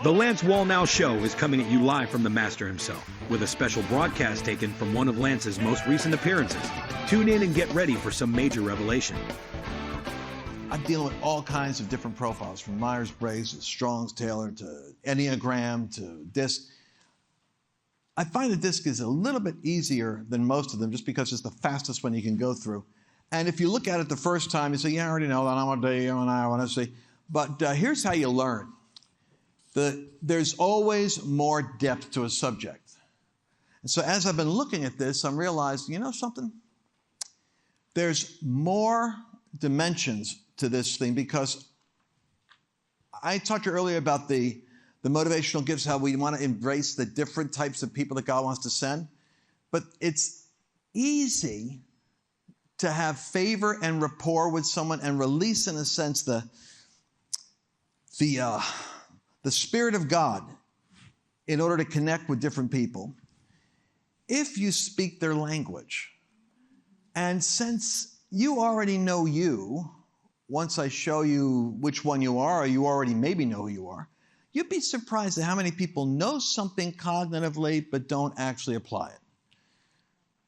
The Lance Wallnau Show is coming at you live from the Master himself, with a special broadcast taken from one of Lance's most recent appearances. Tune in and get ready for some major revelation. I'm dealing with all kinds of different profiles, from Myers-Briggs to Strong's-Taylor to Enneagram to DISC. I find the DISC is a little bit easier than most of them just because it's the fastest one you can go through. And if you look at it the first time, you say, yeah, I already know that. I want to do, and I want to see. But here's how you learn. There's always more depth to a subject. And so as I've been looking at this, I'm realizing, you know something? There's more dimensions to this thing, because I talked to you earlier about the motivational gifts, how we want to embrace the different types of people that God wants to send. But it's easy to have favor and rapport with someone and release, in a sense, the Spirit of God in order to connect with different people if you speak their language. And since you already know you, once I show you which one you are, or you already maybe know who you are, you'd be surprised at how many people know something cognitively but don't actually apply it.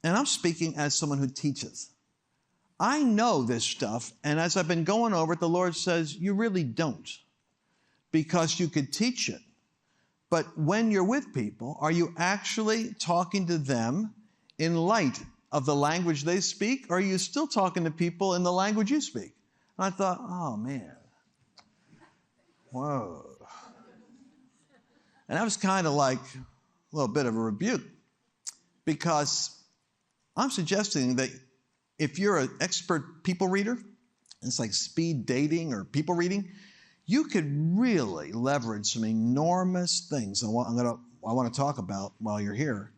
And I'm speaking as someone who teaches. I know this stuff, and as I've been going over it, the Lord says, you really don't. Because you could teach it. But when you're with people, are you actually talking to them in light of the language they speak, or are you still talking to people in the language you speak? And I thought, oh, man. Whoa. And that was kind of like a little bit of a rebuke, because I'm suggesting that if you're an expert people reader, it's like speed dating or people reading, you could really leverage some enormous things. I want to talk about while you're here.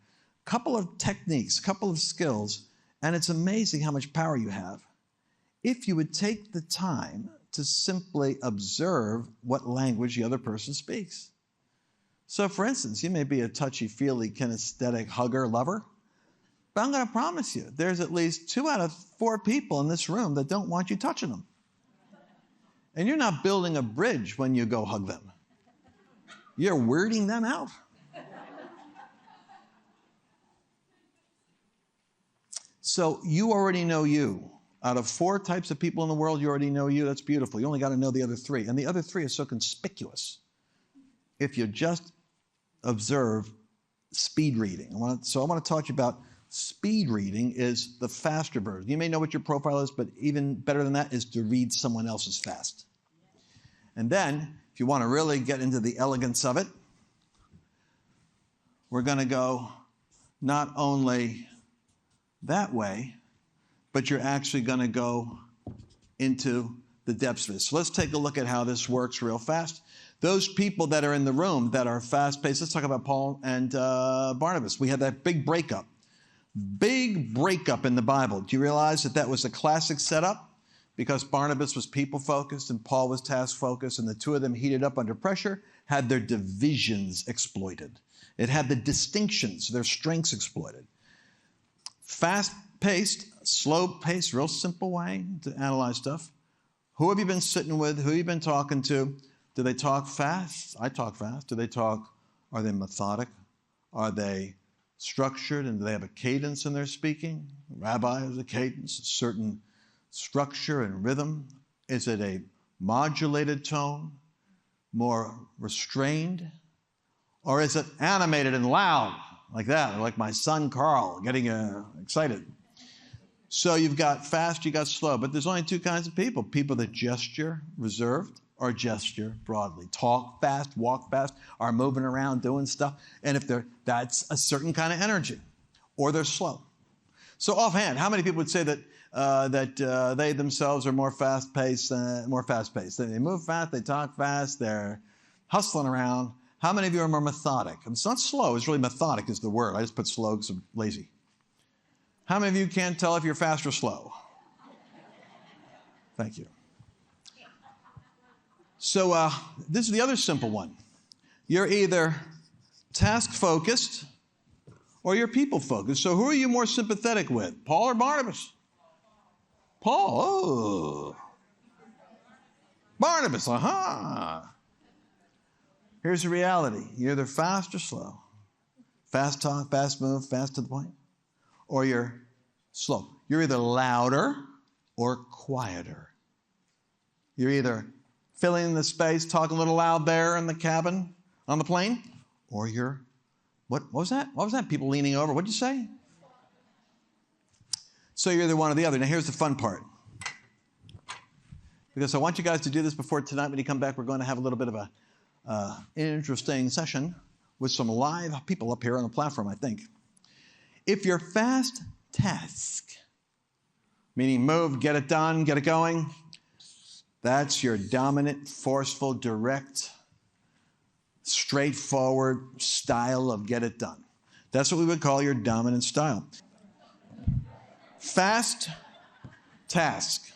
A couple of techniques, a couple of skills, and it's amazing how much power you have if you would take the time to simply observe what language the other person speaks. So, for instance, you may be a touchy-feely, kinesthetic hugger, lover, but I'm going to promise you, there's at least 2 out of 4 people in this room that don't want you touching them. And you're not building a bridge when you go hug them. You're weirding them out. So you already know you. Out of 4 types of people in the world, you already know you. That's beautiful. You only got to know the other 3. And the other 3 are so conspicuous if you just observe speed reading. I want to talk to you about speed reading is the faster version. You may know what your profile is, but even better than that is to read someone else's fast. And then, if you want to really get into the elegance of it, we're going to go not only that way, but you're actually going to go into the depths of it. So let's take a look at how this works real fast. Those people that are in the room that are fast-paced, let's talk about Paul and Barnabas. We had that big breakup. Big breakup in the Bible. Do you realize that that was a classic setup? Because Barnabas was people-focused and Paul was task-focused, and the 2 of them heated up under pressure, had their divisions exploited. It had the distinctions, their strengths exploited. Fast-paced, slow-paced, real simple way to analyze stuff. Who have you been sitting with? Who have you been talking to? Do they talk fast? I talk fast. Are they methodic? Are they structured, and do they have a cadence in their speaking? Rabbi has a cadence, a certain structure and rhythm. Is it a modulated tone, more restrained? Or is it animated and loud, like that, like my son Carl, getting excited? So you've got fast, you got slow, but there's only 2 kinds of people. People that gesture reserved or gesture broadly. Talk fast, walk fast, are moving around doing stuff. And if that's a certain kind of energy. Or they're slow. So offhand, how many people would say that they themselves are more fast-paced? They move fast, they talk fast, they're hustling around. How many of you are more methodic? It's not slow, it's really methodic is the word. I just put slow because I'm lazy. How many of you can't tell if you're fast or slow? Thank you. So this is the other simple one. You're either task-focused or you're people-focused. So who are you more sympathetic with, Paul or Barnabas? Paul, oh. Barnabas, aha. Here's the reality. You're either fast or slow. Fast talk, fast move, fast to the point. Or you're slow. You're either louder or quieter. You're either filling in the space, talking a little loud there in the cabin on the plane, or you're, what was that? What was that? People leaning over. What'd you say? So you're either one or the other. Now here's the fun part. Because I want you guys to do this before tonight. When you come back, we're going to have a little bit of a interesting session with some live people up here on the platform, I think. If you're fast task, meaning move, get it done, get it going, that's your dominant, forceful, direct, straightforward style of get it done. That's what we would call your dominant style. Fast task.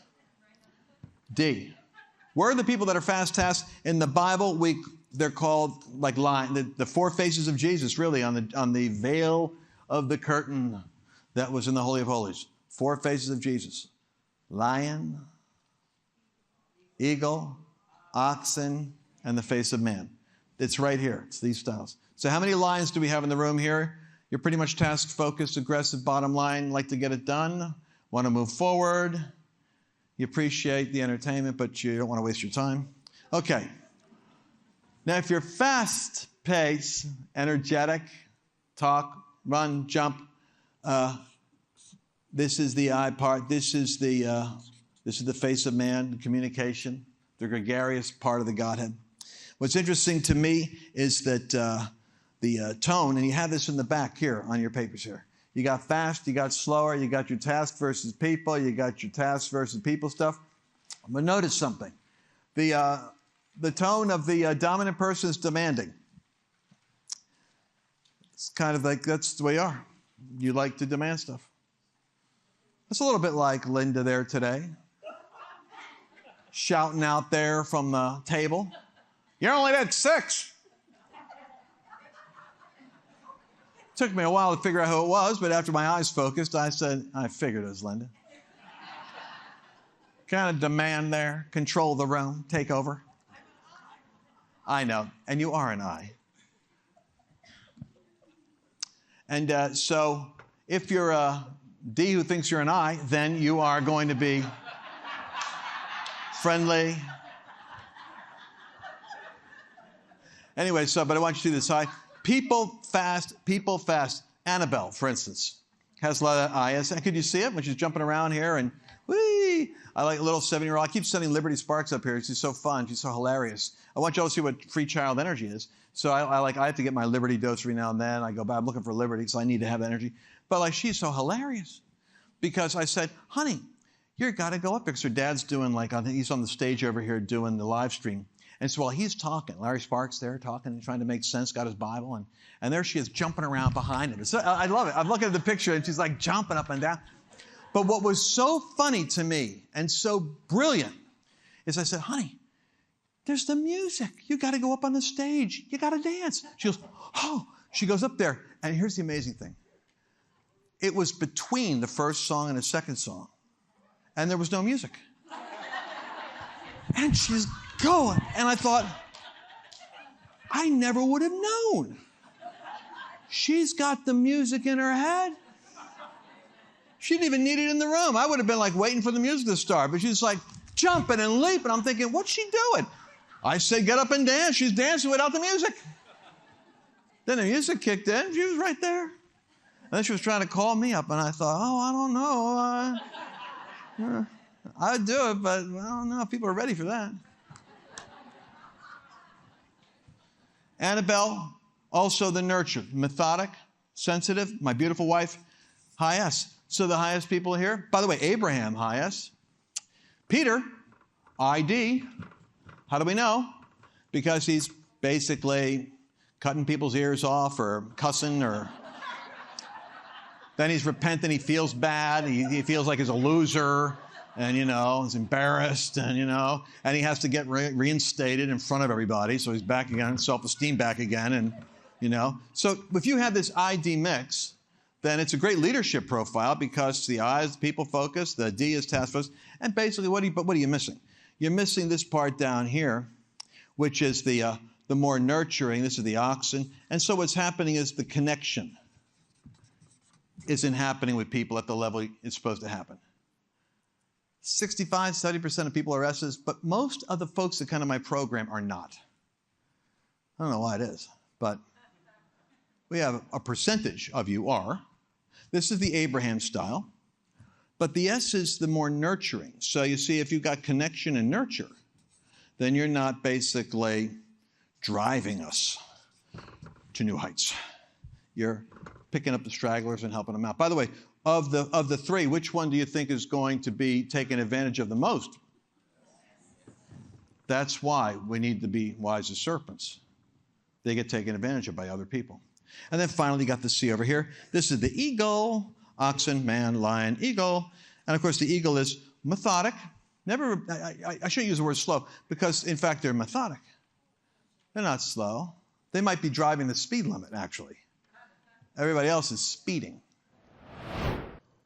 D. Where are the people that are fast task? In the Bible, they're called like lion, the four faces of Jesus, really, on the veil of the curtain that was in the Holy of Holies. Four faces of Jesus. Lion, eagle, oxen, and the face of man. It's right here. It's these styles. So how many lions do we have in the room here? You're pretty much task-focused, aggressive, bottom line, like to get it done, want to move forward. You appreciate the entertainment, but you don't want to waste your time. Okay. Now, if you're fast pace, energetic, talk, run, jump, this is the I part. This is the face of man, the communication, the gregarious part of the Godhead. What's interesting to me is that the tone, and you have this in the back here on your papers here. You got fast, you got slower, you got your task versus people, you got your task versus people stuff. But notice something. The tone of the dominant person is demanding. It's kind of like that's the way you are. You like to demand stuff. It's a little bit like Linda there today, shouting out there from the table, "You only did 6. Took me a while to figure out who it was, but after my eyes focused, I said, I figured it was Linda. Kind of demand there, control the room, take over. I know, and you are an I. And so if you're a D who thinks you're an I, then you are going to be friendly. Anyway, but I want you to decide. People fast. Annabelle, for instance, has a lot of IS. Could you see it when she's jumping around here? And whee! I like a little 7-year-old. I keep sending Liberty Sparks up here. She's so fun. She's so hilarious. I want you all to see what free child energy is. So I have to get my Liberty dose every now and then. I go back, I'm looking for Liberty, so I need to have energy. But she's so hilarious because I said, honey, you've got to go up there because her dad's doing he's on the stage over here doing the live stream. And so while he's talking, Larry Sparks there talking and trying to make sense, got his Bible, and there she is jumping around behind him. So I love it. I'm looking at the picture, and she's like jumping up and down. But what was so funny to me and so brilliant is I said, honey, there's the music. You got to go up on the stage. You got to dance. She goes, oh. She goes up there, and here's the amazing thing. It was between the first song and the second song, and there was no music. And she's going. And I thought, I never would have known. She's got the music in her head. She didn't even need it in the room. I would have been waiting for the music to start. But she's jumping and leaping. I'm thinking, what's she doing? I said, get up and dance. She's dancing without the music. Then the music kicked in. She was right there. And then she was trying to call me up. And I thought, I don't know. I'd do it, but I don't know if people are ready for that. Annabelle, also the nurtured, methodic, sensitive, my beautiful wife, high S. So the highest people here, by the way, Abraham, high S. Peter, ID. How do we know? Because he's basically cutting people's ears off or cussing or then he's repentant, he feels bad, he feels like he's a loser. And, he's embarrassed, and he has to get reinstated in front of everybody. So he's back again, self-esteem back again. And, so if you have this ID mix, then it's a great leadership profile because the I is people focused, the D is task focused. And basically, what are you missing? You're missing this part down here, which is the the more nurturing. This is the oxen. And so what's happening is the connection isn't happening with people at the level it's supposed to happen. 65, 70% of people are S's, but most of the folks that come to my program are not. I don't know why it is, but we have a percentage of you are. This is the Abraham style, but the S is the more nurturing. So you see, if you've got connection and nurture, then you're not basically driving us to new heights. You're picking up the stragglers and helping them out. By the way, of the three, which one do you think is going to be taken advantage of the most? That's why we need to be wise as serpents. They get taken advantage of by other people. And then finally, you got the C over here. This is the eagle, oxen, man, lion, eagle. And of course, the eagle is methodic. Never, I shouldn't use the word slow, because in fact, they're methodic. They're not slow. They might be driving the speed limit, actually. Everybody else is speeding.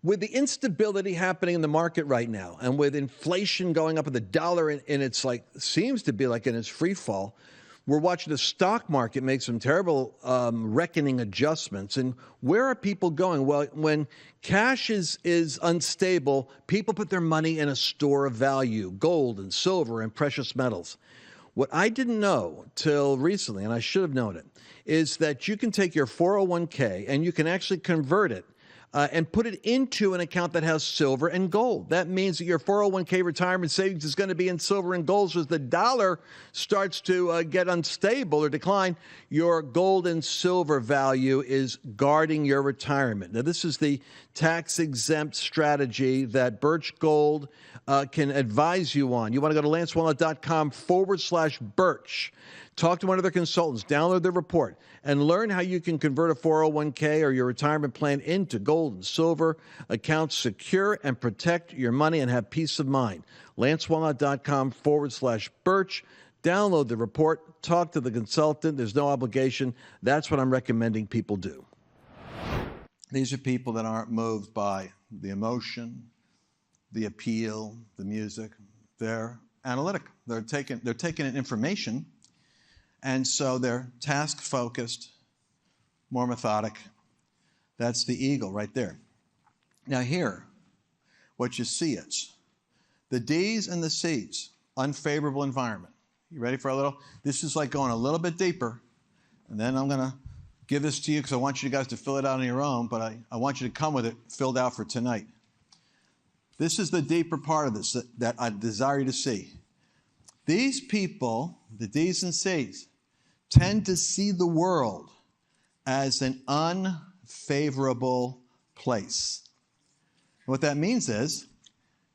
With the instability happening in the market right now, and with inflation going up and the dollar in its seems to be in its free fall, we're watching the stock market make some terrible reckoning adjustments. And where are people going? Well, when cash is unstable, people put their money in a store of value, gold and silver and precious metals. What I didn't know till recently, and I should have known it, is that you can take your 401k and you can actually convert it and put it into an account that has silver and gold. That means that your 401k retirement savings is going to be in silver and gold. So as the dollar starts to get unstable or decline, your gold and silver value is guarding your retirement. Now, this is the tax-exempt strategy that Birch Gold can advise you on. You want to go to lancewallnau.com/Birch. Talk to one of their consultants, download their report, and learn how you can convert a 401k or your retirement plan into gold and silver accounts, secure and protect your money and have peace of mind. lancewallnau.com/Birch. Download the report, talk to the consultant. There's no obligation. That's what I'm recommending people do. These are people that aren't moved by the emotion, the appeal, the music. They're analytic. They're taking in information. And so they're task-focused, more methodic. That's the eagle right there. Now here, what you see is the D's and the C's, unfavorable environment. You ready for a little? This is like going a little bit deeper. And then I'm going to give this to you because I want you guys to fill it out on your own, but I want you to come with it filled out for tonight. This is the deeper part of this that I desire you to see. These people, the D's and C's, tend to see the world as an unfavorable place. What that means is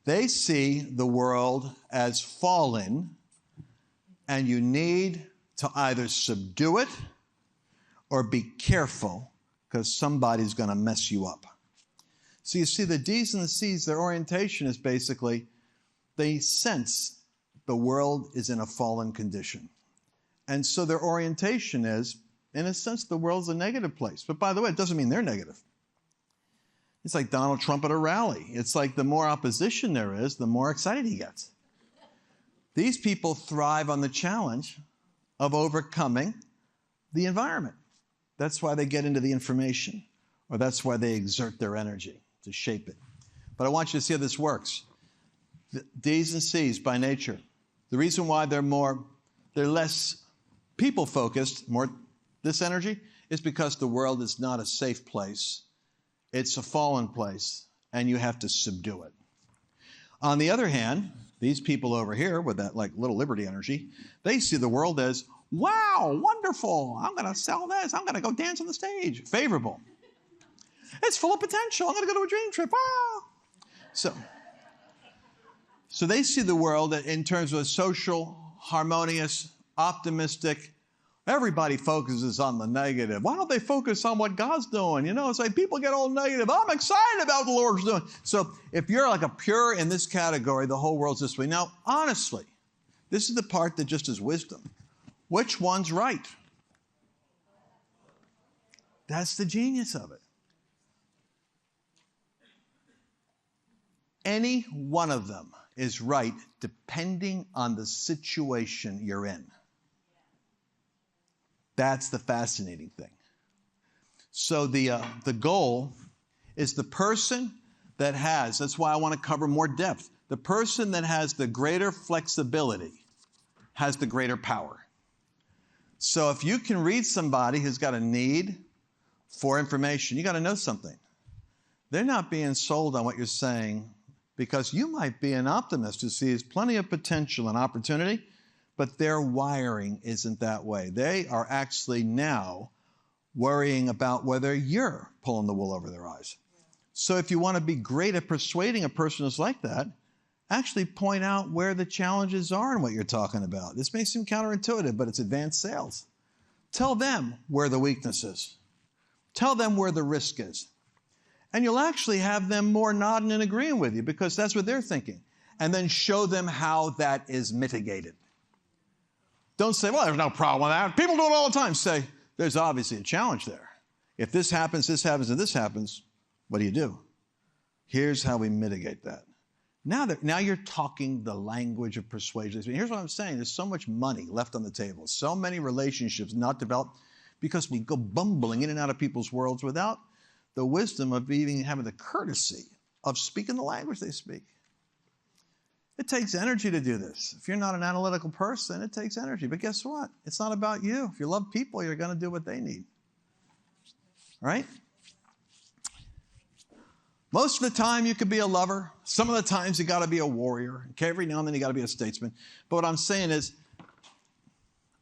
they see the world as fallen, and you need to either subdue it or be careful because somebody's going to mess you up. So you see the D's and the C's, their orientation is basically they sense the world is in a fallen condition. And so their orientation is, in a sense, the world's a negative place. But by the way, it doesn't mean they're negative. It's like Donald Trump at a rally. It's like the more opposition there is, the more excited he gets. These people thrive on the challenge of overcoming the environment. That's why they get into the information, or that's why they exert their energy to shape it. But I want you to see how this works. The D's and C's by nature. The reason why they're less people-focused, more this energy, is because the world is not a safe place. It's a fallen place, and you have to subdue it. On the other hand, these people over here with that little liberty energy, they see the world as, wow, wonderful. I'm going to sell this. I'm going to go dance on the stage. Favorable. It's full of potential. I'm going to go to a dream trip. Wow. So they see the world in terms of a social, harmonious, optimistic. Everybody focuses on the negative. Why don't they focus on what God's doing? You know, it's like people get all negative. I'm excited about what the Lord's doing. So if you're like a pure in this category, the whole world's this way. Now, honestly, this is the part that just is wisdom. Which one's right? That's the genius of it. Any one of them is right depending on the situation you're in. That's the fascinating thing. So the goal is the person that has, that's why I want to cover more depth. The person that has the greater flexibility has the greater power. So if you can read somebody who's got a need for information, you got to know something. They're not being sold on what you're saying because you might be an optimist who sees plenty of potential and opportunity, but their wiring isn't that way. They are actually now worrying about whether you're pulling the wool over their eyes. So if you want to be great at persuading a person who's like that, actually point out where the challenges are in what you're talking about. This may seem counterintuitive, but it's advanced sales. Tell them where the weakness is. Tell them where the risk is. And you'll actually have them more nodding and agreeing with you because that's what they're thinking. And then show them how that is mitigated. Don't say, well, there's no problem with that. People do it all the time. Say, there's obviously a challenge there. If this happens, and this happens, what do? Here's how we mitigate that. Now you're talking the language of persuasion. Here's what I'm saying. There's so much money left on the table. So many relationships not developed because we go bumbling in and out of people's worlds without the wisdom of even having the courtesy of speaking the language they speak. It takes energy to do this. If you're not an analytical person, it takes energy. But guess what? It's not about you. If you love people, you're going to do what they need. Right? Most of the time, you could be a lover. Some of the times, you got to be a warrior. Okay, every now and then, you got to be a statesman. But what I'm saying is,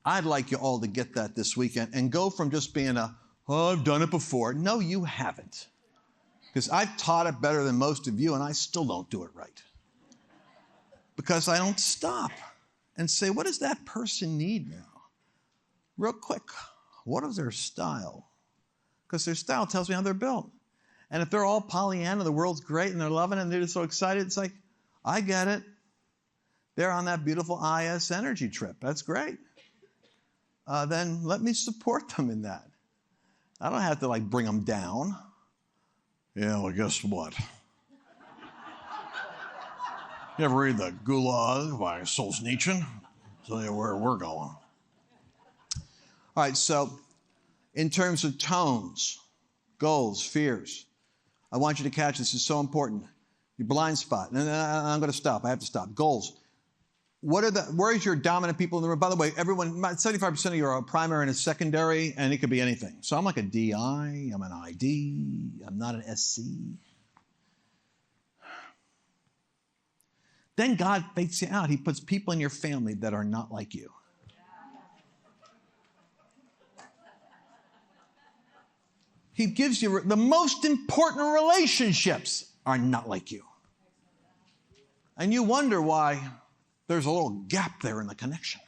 I'd like you all to get that this weekend and go from just being oh, I've done it before. No, you haven't. Because I've taught it better than most of you, and I still don't do it right. Because I don't stop and say, what does that person need now? Real quick, what is their style? Because their style tells me how they're built. And if they're all Pollyanna, the world's great, and they're loving it, and they're just so excited, it's like, I get it. They're on that beautiful IS energy trip. That's great. Then let me support them in that. I don't have to bring them down. Yeah, well, guess what? You ever read The Gulag by Solzhenitsyn? Tell you where we're going. All right, so in terms of tones, goals, fears, I want you to catch this. It's so important. Your blind spot. And I'm going to stop. I have to stop. Goals. Where is your dominant people in the room? By the way, everyone, 75% of you are a primary and a secondary, and it could be anything. So I'm like a DI, I'm an ID, I'm not an SC. Then God fakes you out. He puts people in your family that are not like you. He gives you the most important relationships are not like you. And you wonder why there's a little gap there in the connection.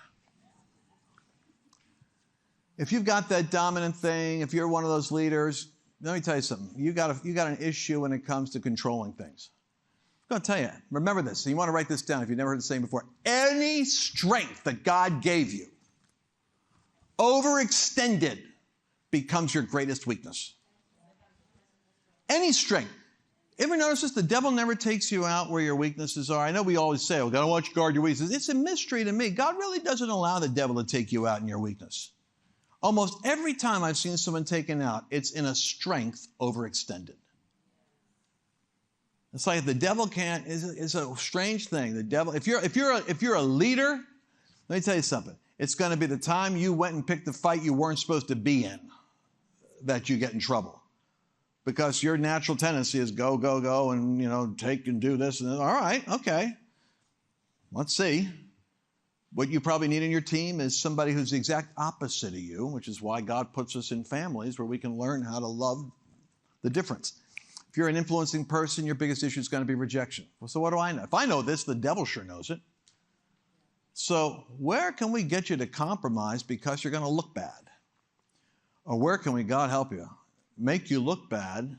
If you've got that dominant thing, if you're one of those leaders, let me tell you something. You got an issue when it comes to controlling things. I'm going to tell you, remember this. So you want to write this down if you've never heard the saying before. Any strength that God gave you, overextended, becomes your greatest weakness. Any strength. Ever notice this? The devil never takes you out where your weaknesses are. I know we always say, got to watch you guard your weaknesses. It's a mystery to me. God really doesn't allow the devil to take you out in your weakness. Almost every time I've seen someone taken out, it's in a strength overextended. It's like the devil can't, it's a strange thing. The devil, if you're a leader, let me tell you something. It's going to be the time you went and picked the fight you weren't supposed to be in that you get in trouble. Because your natural tendency is go, go, go, and, take and do this. And all right, okay. Let's see. What you probably need in your team is somebody who's the exact opposite of you, which is why God puts us in families where we can learn how to love the difference. If you're an influencing person, your biggest issue is going to be rejection. Well, so what do I know? If I know this, the devil sure knows it. So where can we get you to compromise because you're going to look bad? Or where can we, God help you, make you look bad,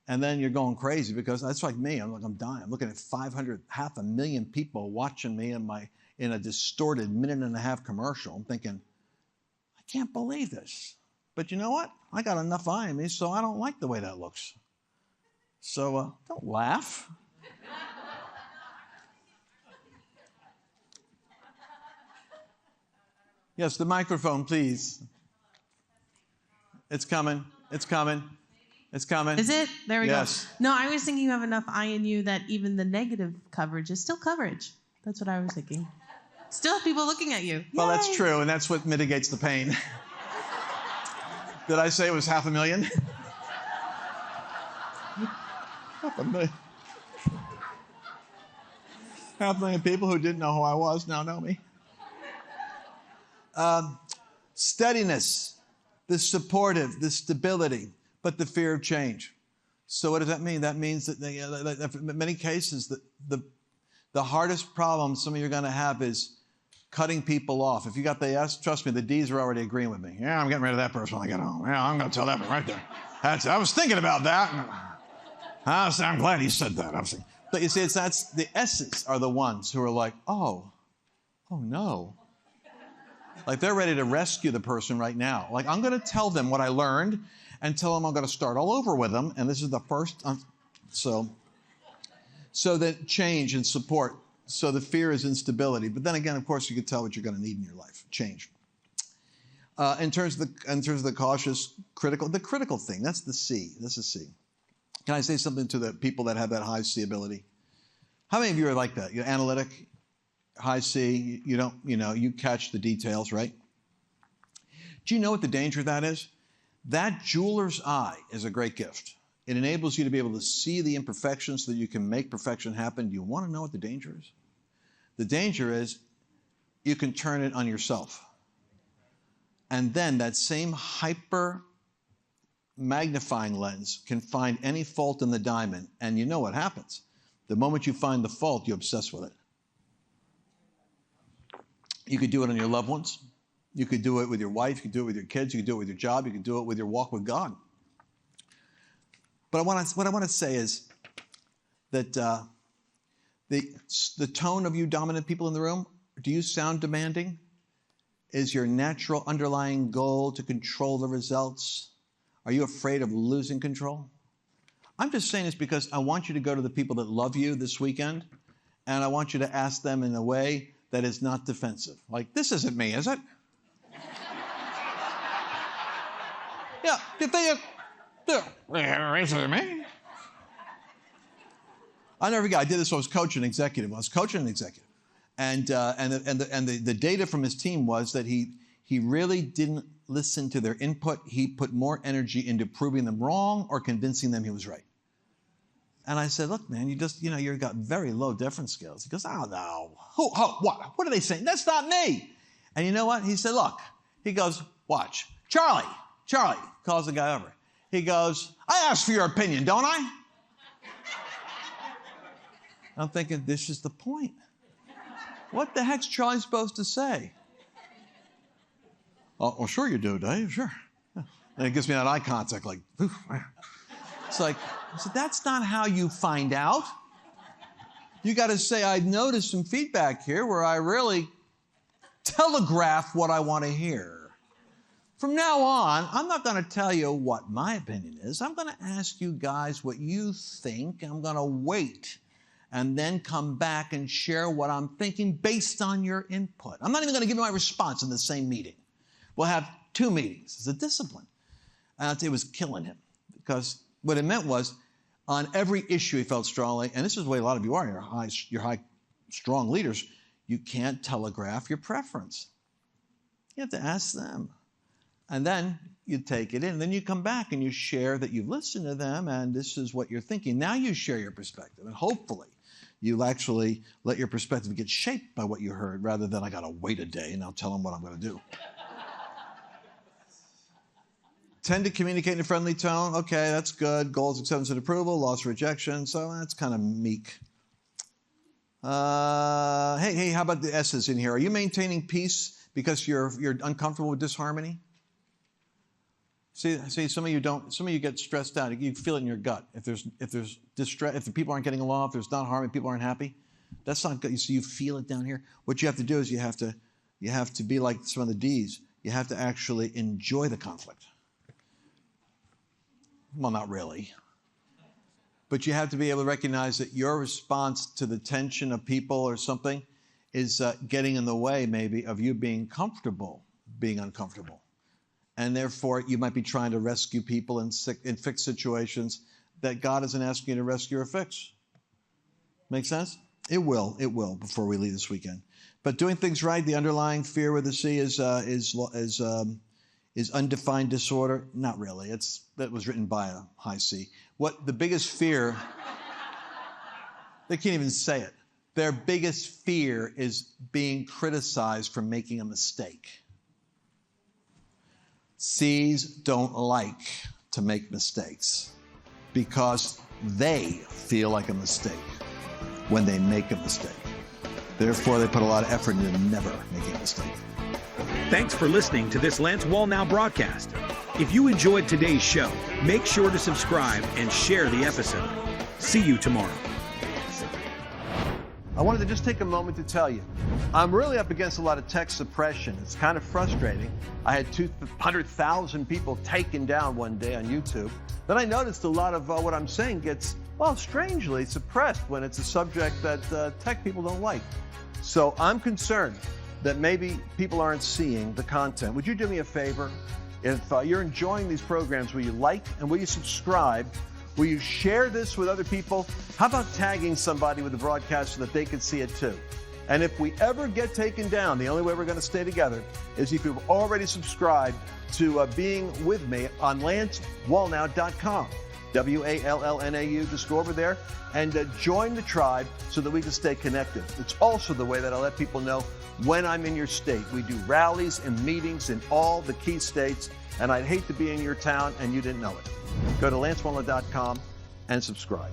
and then you're going crazy because that's like me. I'm dying. I'm looking at 500,000 people watching me in a distorted 1.5-minute commercial. I'm thinking, I can't believe this. But you know what? I got enough eye in me, so I don't like the way that looks. So don't laugh. Yes, the microphone, please. It's coming. It's coming. It's coming. Is it? There we Yes. go. No, I was thinking you have enough I in you that even the negative coverage is still coverage. That's what I was thinking. Still have people looking at you. Well, Yay. that's true, and that's what mitigates the pain. Did I say it was 500,000? 500,000. 500,000 people who didn't know who I was now know me. Steadiness, the supportive, the stability, but the fear of change. So what does that mean? That means that in many cases, the hardest problem some of you are going to have is cutting people off. If you got the S, trust me, the D's are already agreeing with me. Yeah, I'm getting rid of that person when I get home. Yeah, I'm going to tell that one right there. I was thinking about that. I'm glad he said that. But you see, that's the S's are the ones who are like, oh no. Like they're ready to rescue the person right now. Like I'm going to tell them what I learned and tell them I'm going to start all over with them. And this is the first. So that change and support. So the fear is instability. But then again, of course, you can tell what you're going to need in your life. Change. In terms of the cautious, critical, the critical thing, that's the C. That's the C. Can I say something to the people that have that high C ability? How many of you are like that? You're analytic, high C, you catch the details, right? Do you know what the danger of that is? That jeweler's eye is a great gift. It enables you to be able to see the imperfections so that you can make perfection happen. Do you want to know what the danger is? The danger is you can turn it on yourself. And then that same hyper magnifying lens can find any fault in the diamond, and you know what happens. The moment you find the fault, you obsess with it. You could do it on your loved ones. You could do it with your wife. You could do it with your kids. You could do it with your job. You could do it with your walk with God. But what I want to say is that the tone of you dominant people in the room, do you sound demanding? Is your natural underlying goal to control the results? Are you afraid of losing control? I'm just saying this because I want you to go to the people that love you this weekend, and I want you to ask them in a way that is not defensive. Like, this isn't me, is it? Yeah, did they... Is it me? I never forget, I did this when I was coaching an executive. And the data from his team was that he really didn't listen to their input. He put more energy into proving them wrong or convincing them he was right. And I said, look, man, you've got very low deference skills. He goes, oh, no. What are they saying? That's not me. And you know what? He said, look. He goes, watch. Charlie calls the guy over. He goes, I asked for your opinion, don't I? I'm thinking, this is the point. What the heck's Charlie supposed to say? Oh, well, sure you do, Dave, sure. And it gives me that eye contact, like, oof. It's like, I said, that's not how you find out. You got to say, I noticed some feedback here where I really telegraph what I want to hear. From now on, I'm not going to tell you what my opinion is. I'm going to ask you guys what you think. I'm going to wait and then come back and share what I'm thinking based on your input. I'm not even going to give you my response in the same meeting. We'll have 2 meetings. It's a discipline. And it was killing him because what it meant was on every issue he felt strongly, and this is the way a lot of you are, you're high, strong leaders, you can't telegraph your preference. You have to ask them. And then you take it in. Then you come back and you share that you've listened to them and this is what you're thinking. Now you share your perspective. And hopefully you'll actually let your perspective get shaped by what you heard rather than I got to wait a day and I'll tell them what I'm going to do. Tend to communicate in a friendly tone. Okay, that's good. Goals, acceptance, and approval. Loss, rejection. So that's kind of meek. Hey, how about the S's in here? Are you maintaining peace because you're uncomfortable with disharmony? See, some of you don't. Some of you get stressed out. You feel it in your gut. If there's distress, if the people aren't getting along, if there's not harmony, people aren't happy. That's not good. So you feel it down here. What you have to do is you have to be like some of the D's. You have to actually enjoy the conflict. Well, not really. But you have to be able to recognize that your response to the tension of people or something is getting in the way, maybe, of you being comfortable being uncomfortable. and therefore you might be trying to rescue people in fix situations that God isn't asking you to rescue or fix. Make sense? It will before we leave this weekend. But doing things right, the underlying fear with the C is undefined disorder. Not really. That was written by a high C. What the biggest fear? They can't even say it. Their biggest fear is being criticized for making a mistake. C's don't like to make mistakes because they feel like a mistake when they make a mistake. Therefore, they put a lot of effort into never making a mistake. Thanks for listening to this Lance Wallnau broadcast. If you enjoyed today's show, make sure to subscribe and share the episode. See you tomorrow. I wanted to just take a moment to tell you, I'm really up against a lot of tech suppression. It's kind of frustrating. I had 200,000 people taken down one day on YouTube. Then I noticed a lot of what I'm saying gets, well, strangely suppressed when it's a subject that tech people don't like. So I'm concerned that maybe people aren't seeing the content. Would you do me a favor? If you're enjoying these programs, will you like and will you subscribe? Will you share this with other people? How about tagging somebody with the broadcast so that they can see it too? And if we ever get taken down, the only way we're going to stay together is if you've already subscribed to being with me on LanceWallnau.com. WALLNAU. Just go over there and join the tribe so that we can stay connected. It's also the way that I let people know when I'm in your state. We do rallies and meetings in all the key states, and I'd hate to be in your town and you didn't know it. Go to LanceWallnau.com and subscribe.